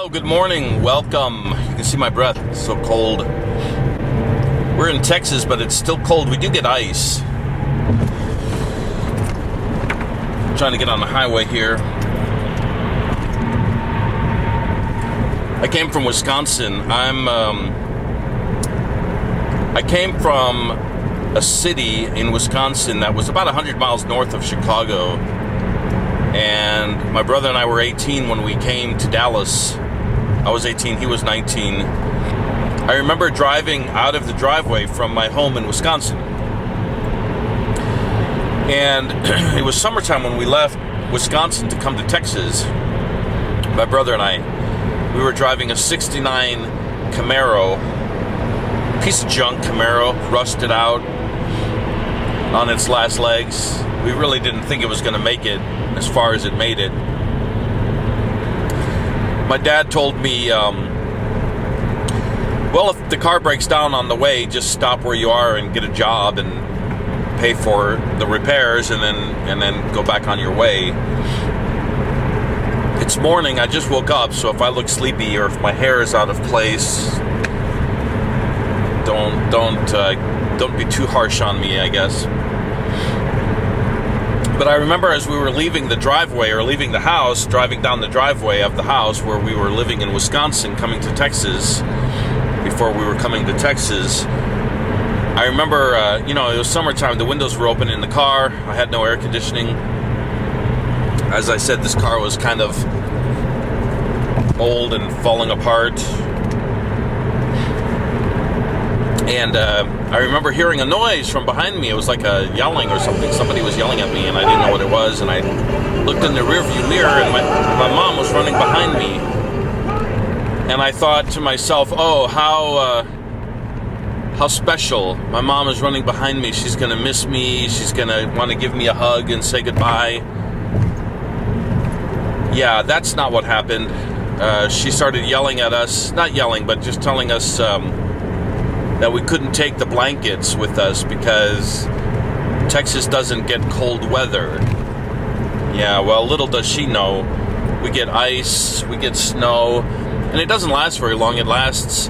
Hello, good morning, welcome. You can see my breath, it's so cold. We're in Texas, but it's still cold. We do get ice. I'm trying to get on the highway here. I came from Wisconsin. I came from a city in Wisconsin that was about 100 miles north of Chicago. And my brother and I were 18 when we came to Dallas. I was 18, he was 19. I remember driving out of the driveway from my home in Wisconsin. And it was summertime when we left Wisconsin to come to Texas. My brother and I, we were driving a 69 Camaro, piece of junk Camaro, rusted out on its last legs. We really didn't think it was going to make it as far as it made it. My dad told me, well, if the car breaks down on the way, just stop where you are and get a job and pay for the repairs and then go back on your way. It's morning, I just woke up, so if I look sleepy or if my hair is out of place, don't be too harsh on me, I guess. But I remember as we were leaving the driveway or leaving the house, driving down the driveway of the house where we were living in Wisconsin, coming to Texas, before we were coming to Texas, I remember, it was summertime, the windows were open in the car, I had no air conditioning. As I said, this car was kind of old and falling apart. And I remember hearing a noise from behind me. It was like a yelling or something. Somebody was yelling at me, and I didn't know what it was. And I looked in the rearview mirror, and my mom was running behind me. And I thought to myself, oh, how special. My mom is running behind me. She's going to miss me. She's going to want to give me a hug and say goodbye. Yeah, that's not what happened. She started yelling at us. Not yelling, but just telling us that we couldn't take the blankets with us because Texas doesn't get cold weather. Yeah, well, little does she know, we get ice, we get snow, and it doesn't last very long. It lasts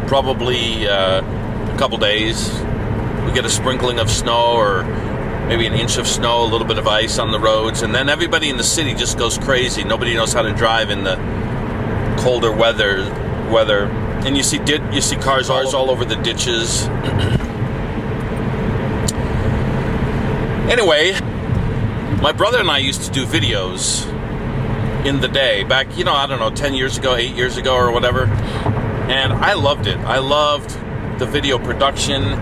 probably a couple days. We get a sprinkling of snow or maybe an inch of snow, a little bit of ice on the roads, and then everybody in the city just goes crazy. Nobody knows how to drive in the colder weather. And you see cars all over the ditches. Anyway, my brother and I used to do videos in the day back, 10 years ago, 8 years ago or whatever. And I loved it. I loved the video production.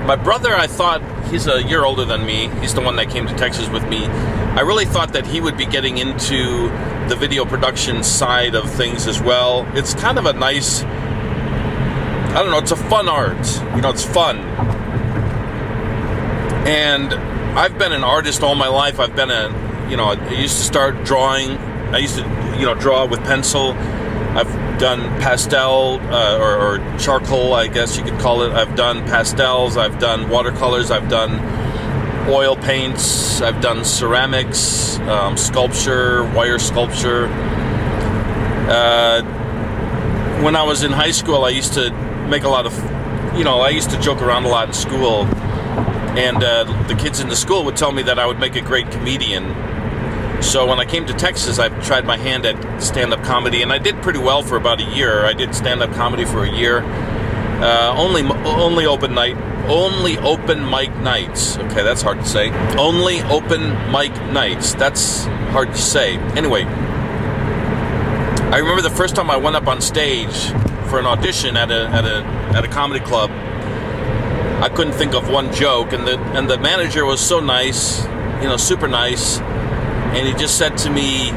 My brother, I thought, he's a year older than me. He's the one that came to Texas with me. I really thought that he would be getting into the video production side of things as well. It's kind of a nice, it's a fun art. It's fun. And I've been an artist all my life. I used to start drawing. I used to, draw with pencil. I've done pastel or charcoal, I guess you could call it. I've done pastels. I've done watercolors. I've done oil paints. I've done ceramics, sculpture, wire sculpture. When I was in high school, I used to make a lot of, I used to joke around a lot in school, and the kids in the school would tell me that I would make a great comedian. So when I came to Texas, I tried my hand at stand-up comedy, and I did pretty well for about a year. I did stand-up comedy for a year. Only open mic nights. Okay, that's hard to say. Only open mic nights. That's hard to say. Anyway, I remember the first time I went up on stage for an audition at a comedy club. I couldn't think of one joke, and the manager was so nice, super nice, and he just said to me,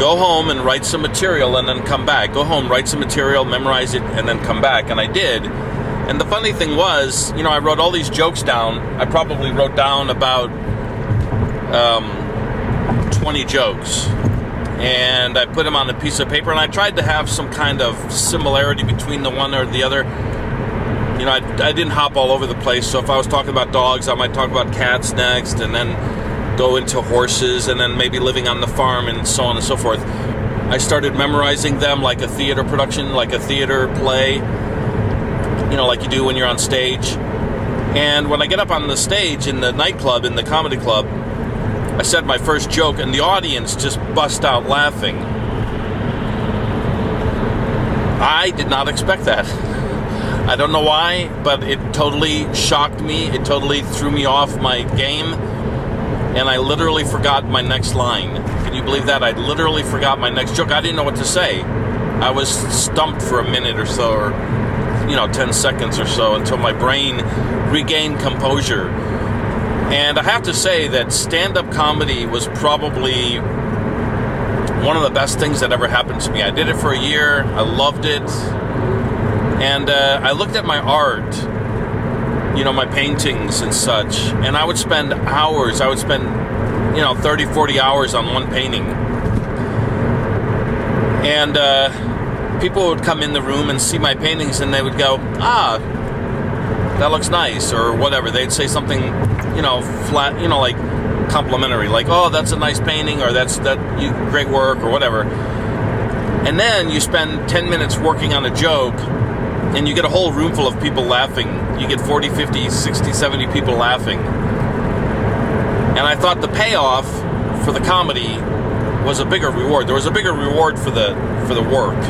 go home and write some material and then come back. Go home, write some material, memorize it, and then come back. And I did. And the funny thing was, I wrote all these jokes down. I probably wrote down about 20 jokes. And I put them on a piece of paper, and I tried to have some kind of similarity between the one or the other. I didn't hop all over the place. So if I was talking about dogs, I might talk about cats next, and then go into horses, and then maybe living on the farm, and so on and so forth. I started memorizing them like a theater production, like a theater play, like you do when you're on stage. And when I get up on the stage in the nightclub, in the comedy club, I said my first joke, and the audience just bust out laughing. I did not expect that. I don't know why, but it totally shocked me. It totally threw me off my game, and I literally forgot my next line. Can you believe that? I literally forgot my next joke. I didn't know what to say. I was stumped for a minute or so, or 10 seconds or so, until my brain regained composure. And I have to say that stand-up comedy was probably one of the best things that ever happened to me. I did it for a year. I loved it. And I looked at my art, my paintings and such, and I would spend hours. I would spend, 30, 40 hours on one painting. And people would come in the room and see my paintings, and they would go, that looks nice, or whatever. They'd say something, flat, like complimentary, like, oh, that's a nice painting, or great work, or whatever. And then you spend 10 minutes working on a joke, and you get a whole room full of people laughing. You get 40, 50, 60, 70 people laughing. And I thought the payoff for the comedy was a bigger reward. There was a bigger reward for the work.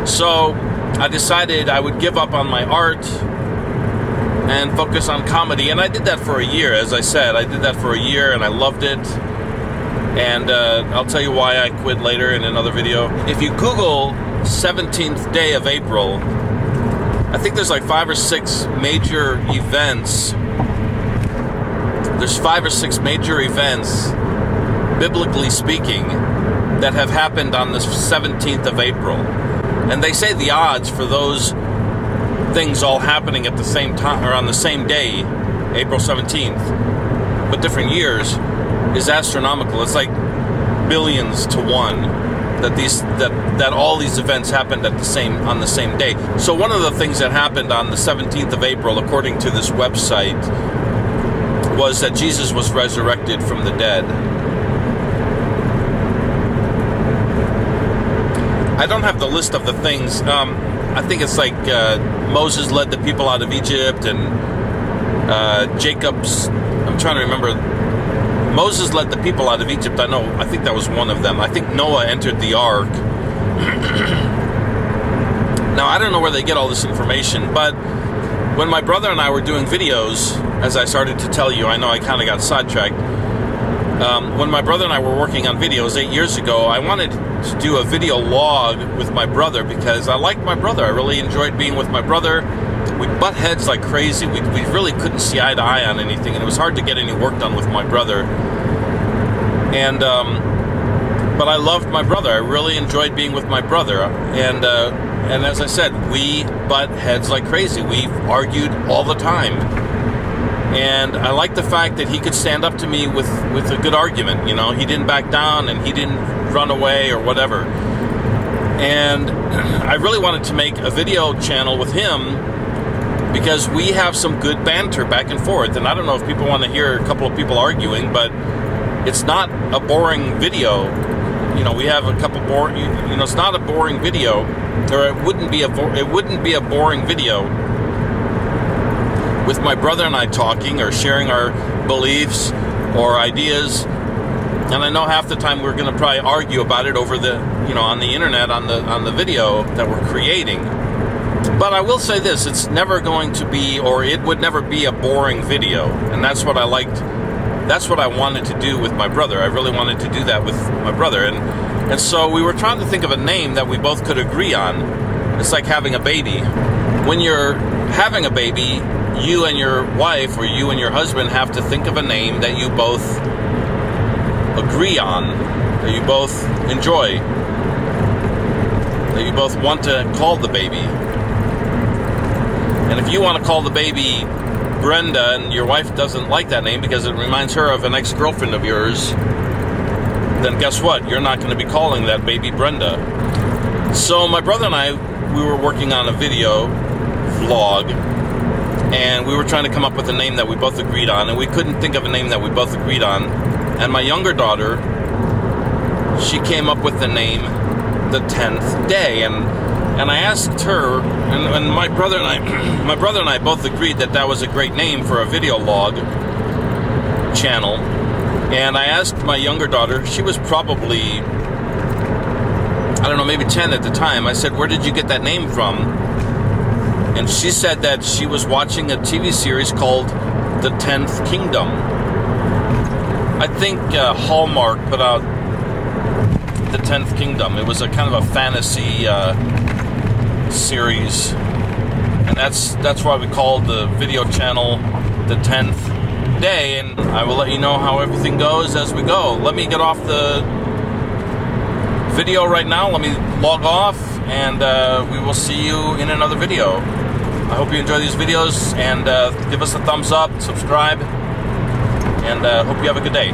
So I decided I would give up on my art and focus on comedy. And I did that for a year, as I said. I did that for a year, and I loved it. And I'll tell you why I quit later in another video. If you Google 17th day of April, I think there's like 5 or 6 major events. There's 5 or 6 major events, biblically speaking, that have happened on the 17th of April. And they say the odds for those things all happening at the same time, or on the same day, April 17th, but different years, is astronomical. It's like billions to one that all these events happened on the same day. So one of the things that happened on the 17th of April, according to this website, was that Jesus was resurrected from the dead. I don't have the list of the things. I think it's like Moses led the people out of Egypt, and Jacob's, I'm trying to remember. Moses led the people out of Egypt. I think that was one of them. I think Noah entered the ark. Now, I don't know where they get all this information, but when my brother and I were doing videos, as I started to tell you, I know I kind of got sidetracked. When my brother and I were working on videos 8 years ago, I wanted to do a video log with my brother because I liked my brother. I really enjoyed being with my brother. We butt heads like crazy. We really couldn't see eye to eye on anything, and it was hard to get any work done with my brother. And but I loved my brother. I really enjoyed being with my brother. And as I said, we butt heads like crazy. We argued all the time. And I liked the fact that he could stand up to me with a good argument. He didn't back down, and he didn't run away or whatever. And I really wanted to make a video channel with him, because we have some good banter back and forth. And I don't know if people want to hear a couple of people arguing, but it's not a boring video. We have a couple boring, it's not a boring video, or it wouldn't be a boring video with my brother and I talking or sharing our beliefs or ideas. And I know half the time we're going to probably argue about it over the, on the internet, on the video that we're creating. But I will say this, it's never going to be, or it would never be, a boring video. And that's what I liked. That's what I wanted to do with my brother. I really wanted to do that with my brother. And so we were trying to think of a name that we both could agree on. It's like having a baby. When you're having a baby, you and your wife, or you and your husband, have to think of a name that you both agree on, that you both enjoy, that you both want to call the baby. And if you want to call the baby Brenda, and your wife doesn't like that name because it reminds her of an ex-girlfriend of yours, then guess what? You're not going to be calling that baby Brenda. So my brother and I, we were working on a video vlog, and we were trying to come up with a name that we both agreed on, and we couldn't think of a name that we both agreed on. And my younger daughter, she came up with the name the 10th day. And I asked her, and my brother and I both agreed that that was a great name for a video log channel. And I asked my younger daughter, she was probably, I don't know, maybe 10 at the time. I said, where did you get that name from? And she said that she was watching a TV series called The 10th Kingdom. I think Hallmark put out The 10th Kingdom. It was a kind of a fantasy series. And that's why we called the video channel The 10th Day. And I will let you know how everything goes as we go. Let me get off the video right now. Let me log off, and we will see you in another video. I hope you enjoy these videos, and give us a thumbs up, subscribe, and hope you have a good day.